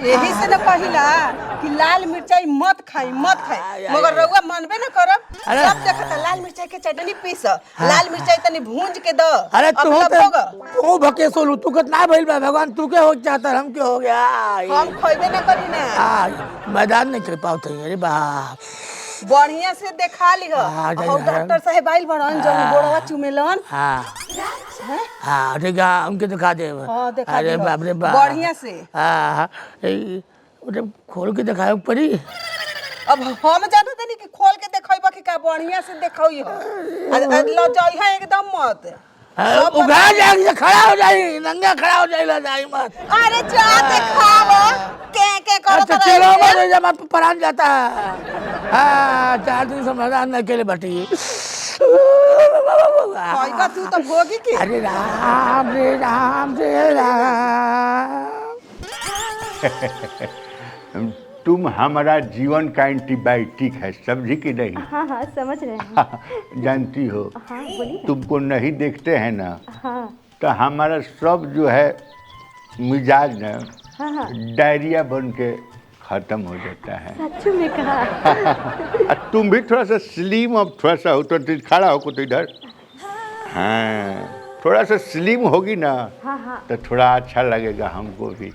यही से न कहिला कि लाल मिर्चाई मत खाई मगर रउआ मनबे न करब। सब देखत लाल मिर्चाई के चटनी पीस लाल मिर्चाई तनी भूंज के द। अरे तू भकेसो तू कितना भइल बा भगवान तू के हो चाहता हम के हो गया हम खोइबे न करी ना मैदान नहीं चल पाओ अरे बाप बढ़िया से देखा लिह डॉक्टर साहब आइल बड़न जौन गोड़वा चुमेलन। हां हां ठीक है हमके दिखा दे। अरे बाप रे बाप बढ़िया से हां उधर खोल के दिखाओ पड़ी। अब हम जानत नहीं कि खोल के देखइबा कि का बढ़िया से देखइयो ल जाई है एकदम मत उगा जाए खड़ा हो जाए नंगा खड़ा हो जाए जाए मत। अरे जा दिखाओ के करत रहे चलो मत जब आप परान जाता है। हां 4 दिन से मैदान में अकेले बैठी का तू तो भोगी के। अरे राम रे राम रे राम तुम हमारा जीवन का एंटीबायोटिक है समझी कि नहीं। हाँ हाँ समझ रहे हैं। जानती हो हाँ बोलिए। तुमको नहीं देखते हैं ना हाँ तो हमारा सब जो है मिजाज ना हाँ डायरिया बन के खत्म हो जाता है। सच में कहा। तुम भी थोड़ा सा स्लिम अब थोड़ा सा हो तो खड़ा हो तो इधर। हाँ थोड़ा सा स्लिम होगी ना हाँ तो थोड़ा अच्छा लगेगा हमको भी।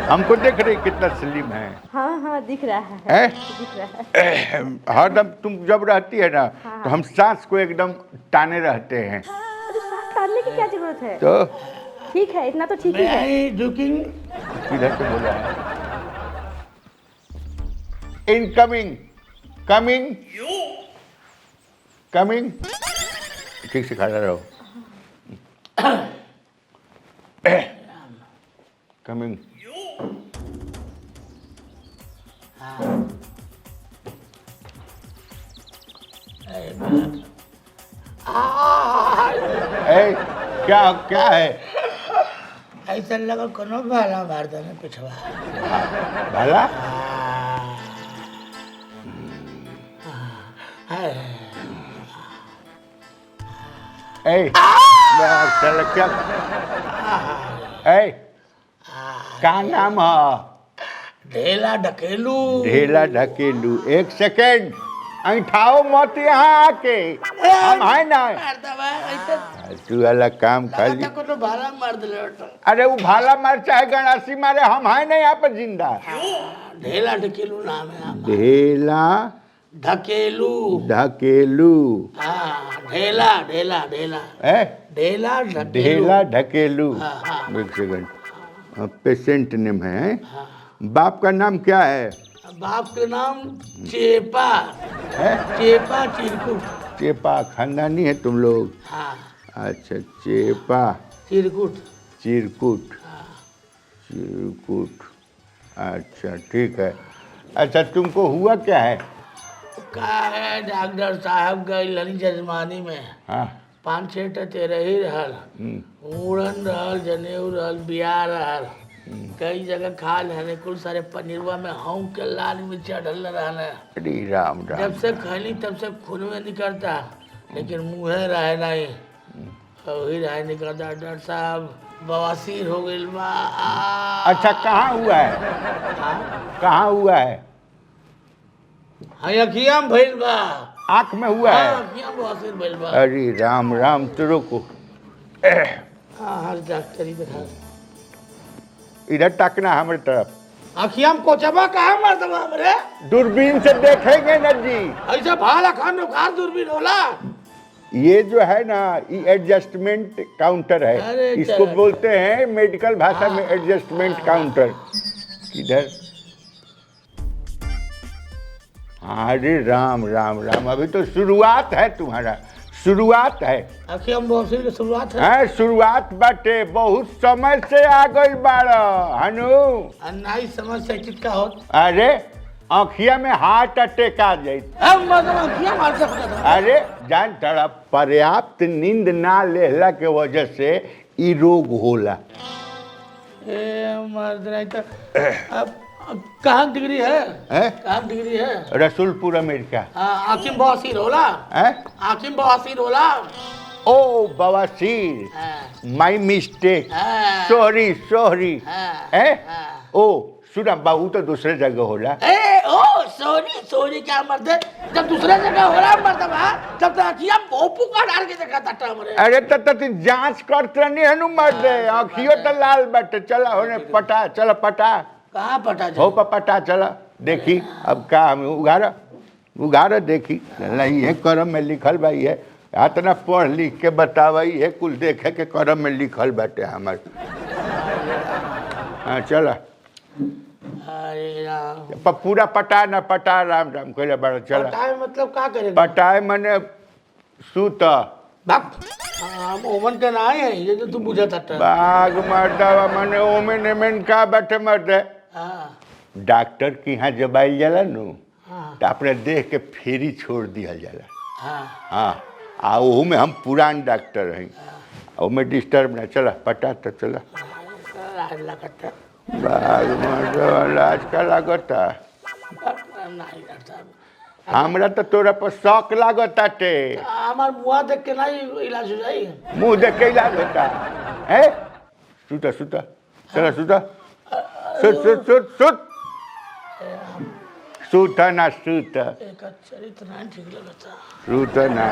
हमको देख रही कितना स्लिम है। हाँ दिख रहा है दिख रहा है। हरदम तुम जब रहती है ना तो हम सांस को एकदम टाने रहते हैं। तो सांस टानने की क्या जरूरत है। तो ठीक है इतना तो ठीक ही है। किधर से बोला है इनकमिंग कमिंग कमिंग ठीक से खड़ा रहो। कमिंग क्या क्या है ऐसा लगा कोनो भाला मार देने पिछवा भाला। चल क्या क्या नाम है। ढेला ढकेलू ढेला ढकेलू। एक सेकेंड अंठाओ मत यहाँ आके हम है ना तू वाला काम खाली तो भाला मार दे। अरे वो भाला मार चाहे गणासी मारे हम है नहीं यहाँ पर जिंदा। ढेला ढकेलू नाम है। ढेला ढकेलू ढकेलू। हाँ ढेला ढेला ढेला ढेला ढेला ढकेलू। एक सेकंड पेशेंट नेम है। बाप का नाम क्या है। बाप का नाम चेपा है। चेपा चिरकुट। चेपा खानदानी है तुम लोग। हाँ अच्छा चेपा चिरकुट चिरकुट चिरकुट। अच्छा ठीक है। अच्छा तुमको हुआ क्या है। का है डॉक्टर साहब गई जजमानी में। हाँ 5-6 तेरह ही रहल मुड़न रहल जनेऊ रहल बियाह रहल कई जगह खा ले कुल सारे पनीरवा में हम के लाल में चढ़ल रहने। अरे राम राम। जब से खैली तब से खून में निकलता लेकिन मुँहे रहे नहीं वही रहे निकलता। डॉक्टर साहब बवासीर हो गई बा। अच्छा कहाँ हुआ है। कहाँ हुआ है। अखिया में भइल बा। आँख में हुआ है। अखिया में बवासीर भइल बा। अरे राम राम तेरे को। हाँ डॉक्टरी दिखा इधर ताकना हमारे तरफ। अखिया में कोचबा कहाँ मार दबा हमरे। दूरबीन से देखेंगे न जी। ऐसा भाला खान कार दूरबीन होला। ये जो है ना ये एडजस्टमेंट काउंटर है। इसको बोलते हैं मेडिकल भाषा में एडजस्टमेंट काउंटर। किधर। अरे राम राम राम अभी तो शुरुआत है तुम्हारा शुरुआत है। अखिया में बवासीर की शुरुआत है। शुरुआत बाटे बहुत समय से आ गई बाड़ा हनु। नहीं समझ से कितना हो। अरे आँखिया में हार्ट अटैक आ जाए। अरे जान तड़ा पर्याप्त नींद ना लेला के वजह से ई रोग होला। मर्द नहीं तो अब कहाँ डिग्री है। कहाँ डिग्री है। रसूलपुर अमेरिका। आखिम बवासीर होला। आखिम बवासीर होला। ओ बवासीर माय मिस्टेक सॉरी सॉरी। ओ सुना बाबू तो दूसरे जगह होला। ए ओ सॉरी सॉरी क्या मर्द है जब दूसरे जगह हो रहा मर्द बा तब तो अखिया भोपू का डाल के देखा था हमरे। अरे तू जांच करते नहीं हनु मर्द आँखियों तो लाल बटे चला होने पटा चला पटा कहाँ पटा हो पटा चला देखी अब का हम उगार देखी नहीं है करम में लिखल भाई है इतना पढ़ लिख के बतावाई है कुल देखे के करम में लिखल बाटे हमार। हाँ चला अरे राम पूरा पटा ना पटा राम राम कहले बड़ा चला। पटाए मतलब का करेगा पटाए मने सूत बाप हम ओवन के ना है ये तो तू बुझा था बाग मर्दवा मने ओमेन एमेन का बैठे मर्द हाँ डॉक्टर के यहाँ जब आइल जाला नु हाँ तो अपने देख के फेरी छोड़ दिया जाला। हाँ हाँ आ ओहू में हम पुरान डॉक्टर हैं ओमे डिस्टर्ब ना चला पटा तो चला। लगता बाग मर्दवा लाज का लागता नहीं डॉक्टर हमरा तो तोरा पर शौक लागता टे हमार मुआ देख के नहीं इलाज हो जाई मुंह देख के इलाज होता है। सुता सुता चला सुता सुत सुत सुत सुत सूता ना सूता एक चरित्र नहीं ठीक लगता सूता ना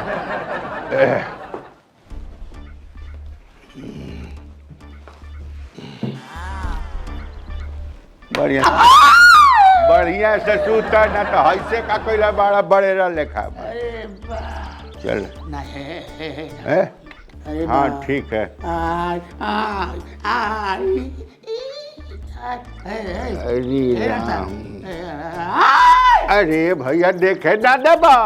बढ़िया बढ़िया से सूता ना तो ऐसे का कोई बड़ा बड़ेरा लेखा अरे चल नहीं है अरे हाँ ठीक है। अरे राम अरे भैया देखे ना दबा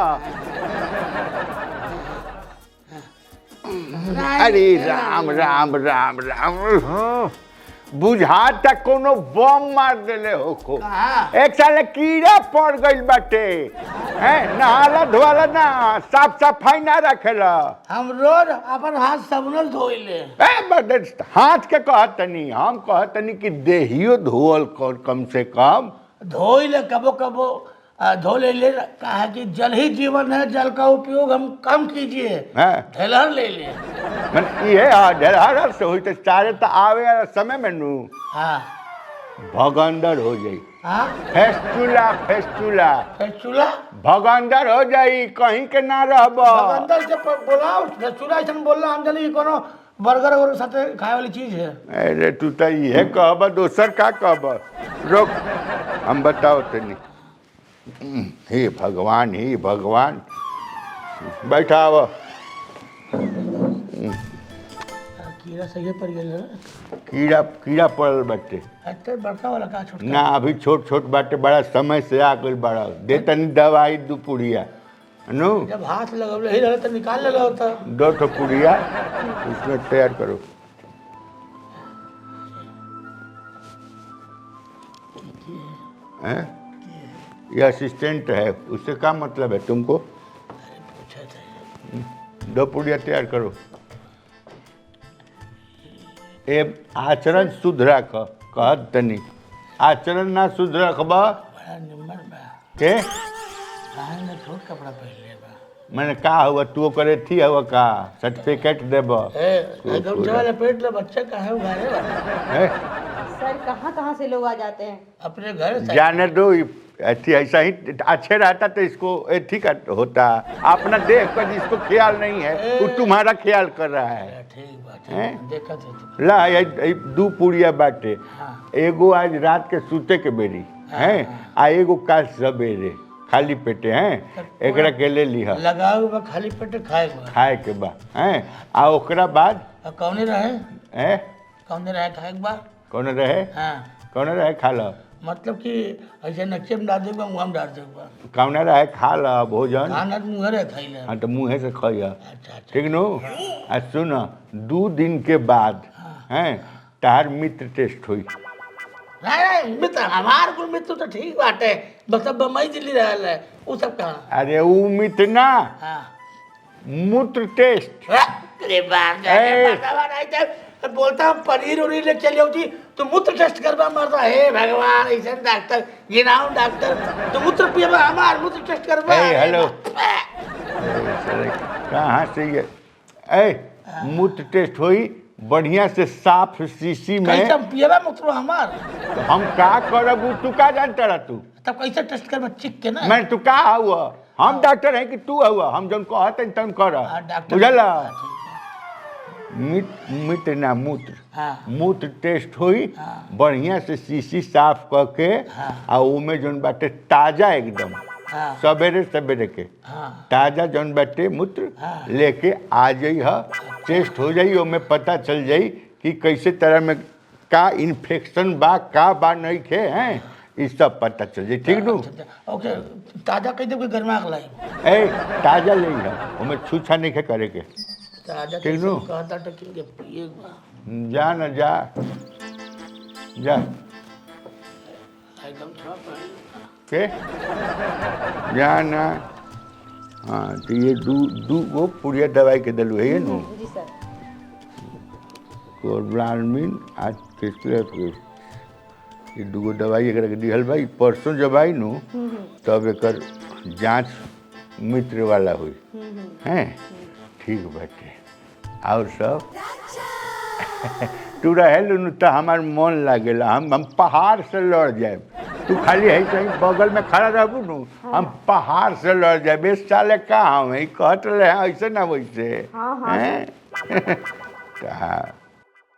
अरे राम राम राम राम बुझा तक कोनो बम मार देले हो को एक साल कीड़ा पड़ गइल बाटे हैं नहाला धोला ना साफ सफाई ना रखेला हम रोज अपन हाथ सबनल धोइले बदे हाथ के कहतनी हम कहतनी कि देहियो धोल कर कम से कम धोइले कबो कबो धो ले कहा कि जल ही जीवन है जल का उपयोग हम कम कीजिए ढेलर ले ले मन ये ढेलर से होई तो सारे तो आवे वाला समय में नु हाँ भगंदर हो जाई हाँ फेस्टुला फेस्टुला चूल्हा भगंदर हो जाई कहीं के ना रहब अंदर से बोलाओ चूल्हा ऐसा बोल रहा हम जल्दी कोनो बर्गर और साथे खाए वाली चीज है। अरे तू तो ये कहब दोसर का कहब रोक हम बताओ तनी हे भगवान बैठा आव कीड़ा सही पड़ गया कीड़ा पड़ल बाटे अच्छा बड़का वाला का छोटा ना अभी छोट छोट बाटे बड़ा समय से आ गइल बड़ा दे तनी दवाई दू पुड़िया नु जब हाथ लगल ही रहा तो निकाल ले होता 2 ठो पुड़िया उसमें तैयार करो। हैं ये असिस्टेंट है उससे क्या मतलब है तुमको? अरे पूछा था 2 पुड़िया तैयार करो। ए आचरण शुद्ध रख कहत तनी आचरण ना शुद्ध रखबा बड़ा निम्न बा के काहे ना छोट कपड़ा पहन ले बा मैंने का हुआ तू करे थी हुआ का सर्टिफिकेट देब एकदम चला पेट ले बच्चा काहे उगारे बा सर कहाँ से लोग आ जाते हैं? अपने घर से जाने दो ऐसी ऐसा ही अच्छे रहता तो इसको ठीक होता अपना देख कर जिसको ख्याल नहीं है वो तुम्हारा ख्याल कर रहा है। ठीक बात है देखा था ला 2 पुड़िया बाटे हाँ। एगो आज रात के सूते के बेरी है आ एगो काल सवेरे खाली पेटे हैं एकरा के ले लिहा लगाओ बा खाली पेट खाए के बा हैं आ ओकरा बाद कौने रहे हैं कौने रहे खाए के बाद कौन रहे हाँ कौन रहे खा लो मतलब कि ऐसे नक्शे में डाल देगा मुँह में डाल देगा कौन रहे खा लो भोजन खाना तो मुँह रहे खाई ले हाँ तो मुँहे से खाइए अच्छा अच्छा ठीक नो आ सुन 2 दिन के बाद हैं तार मित्र टेस्ट हुई नहीं मित्र हमार कुल मित्र तो ठीक बात है बस अब बम्बई दिल्ली रहल है वो सब कहाँ अरे वो मित्र ना हाँ मूत्र टेस्ट अरे बाप बोलता हूँ पनीर उनीर ले चली होती तो मूत्र टेस्ट करवा मरता हे भगवान ऐसे डॉक्टर गिनाऊं डॉक्टर तो मूत्र पिया हमार मूत्र टेस्ट करवा हेलो कहाँ से ये मूत्र टेस्ट हुई बढ़िया से साफ शीशी में कैसे पिएबा मूत्र हमार हम का करब तू का जानता रह तू तब कैसे टेस्ट करबा चिक के ना मैं तू का हुआ हम डॉक्टर हैं कि तू हुआ हम जौन कहते हैं तौन कर डॉक्टर बुझल मित्र ना मूत्र हाँ। मूत्र टेस्ट हुई बढ़िया से शीशी साफ करके आ ओमे जौन बाटे ताजा एकदम हाँ। सवेरे सवेरे के हाँ। ताजा जौन बाटे मूत्र लेके आ जाई ह टेस्ट हो जाई ओमे पता चल जाई कि कैसे तरह में का इन्फेक्शन बा बा नहीं खे हैं ये सब पता चल जाई ठीक नु ओके ताजा कह दे कोई गरमा लाई ए ताजा ले है ओमे छूछा नहीं खे करे के ताजा ठीक नु कहता टकिंग पिए जा न जा जा एकदम छाप के जा ना हाँ तो ये दू वो पुड़िया दवाई के दलू है नु जी सर। कोरब्लामिन आज किसके ये दूगो दवाई अगर दिहल भाई परसों जब आई नु तब एकर जांच मित्र वाला हुई हैं ठीक बाटे और सब तू रहे नु तो हमार मन लागेला हम पहाड़ से लड़ जाए तू खाली है कहीं बगल में खड़ा रहबू नु हम पहाड़ से लड़ जाए इस साले का हम कहत रहे ऐसे ना वैसे हाँ, हाँ, हैं